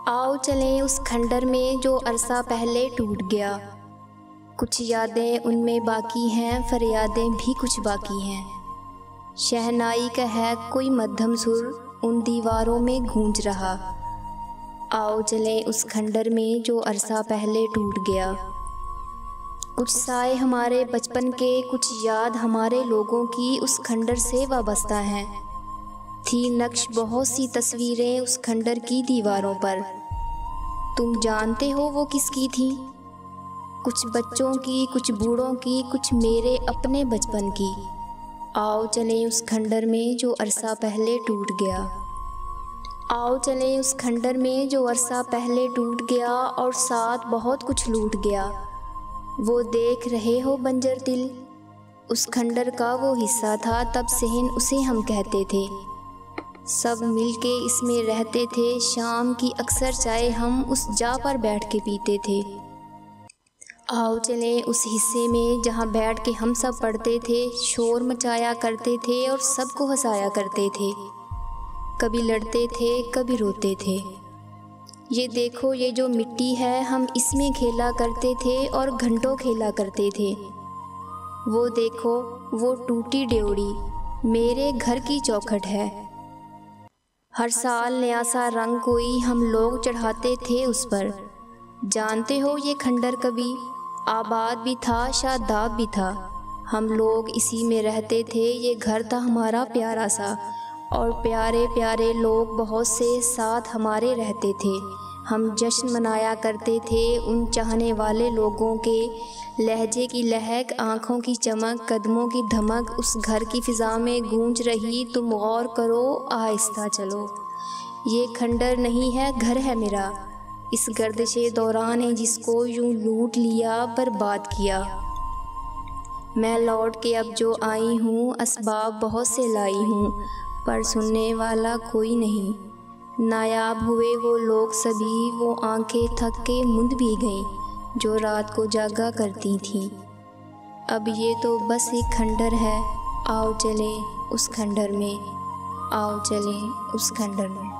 आओ चलें उस खंडर में जो अरसा पहले टूट गया। कुछ यादें उनमें बाकी हैं, फरियादें भी कुछ बाकी हैं। शहनाई का है कोई मध्यम सुर उन दीवारों में गूंज रहा। आओ चलें उस खंडर में जो अरसा पहले टूट गया। कुछ साए हमारे बचपन के, कुछ याद हमारे लोगों की उस खंडर से वाबस्ता हैं। थी नक्श बहुत सी तस्वीरें उस खंडर की दीवारों पर। तुम जानते हो वो किसकी थी? कुछ बच्चों की, कुछ बूढ़ों की, कुछ मेरे अपने बचपन की। आओ चलें उस खंडर में जो अरसा पहले टूट गया। आओ चलें उस खंडर में जो अरसा पहले टूट गया और साथ बहुत कुछ लूट गया। वो देख रहे हो बंजर दिल, उस खंडर का वो हिस्सा था, तब सहन उसे हम कहते थे। सब मिलके इसमें रहते थे, शाम की अक्सर चाय हम उस जा पर बैठ के पीते थे। आओ चलें उस हिस्से में जहाँ बैठ के हम सब पढ़ते थे, शोर मचाया करते थे और सबको हंसाया करते थे। कभी लड़ते थे, कभी रोते थे। ये देखो ये जो मिट्टी है, हम इसमें खेला करते थे और घंटों खेला करते थे। वो देखो वो टूटी ड्योढ़ी मेरे घर की चौखट है। हर साल नया सा रंग कोई हम लोग चढ़ाते थे उस पर। जानते हो ये खंडर कभी आबाद भी था, शादाब भी था। हम लोग इसी में रहते थे, ये घर था हमारा प्यारा सा, और प्यारे प्यारे लोग बहुत से साथ हमारे रहते थे। हम जश्न मनाया करते थे उन चाहने वाले लोगों के। लहजे की लहक, आँखों की चमक, कदमों की धमक उस घर की फ़िज़ा में गूंज रही। तुम गौर करो, आहिस्ता चलो। ये खंडर नहीं है, घर है मेरा। इस गर्दिशे दौरान है जिसको यूं लूट लिया, बर्बाद किया। मैं लौट के अब जो आई हूँ, असबाब बहुत से लाई हूँ, पर सुनने वाला कोई नहीं। नायाब हुए वो लोग सभी, वो आंखें थक के मुंद भी गईं जो रात को जागा करती थीं। अब ये तो बस एक खंडर है। आओ चलें उस खंडर में, आओ चलें उस खंडर में।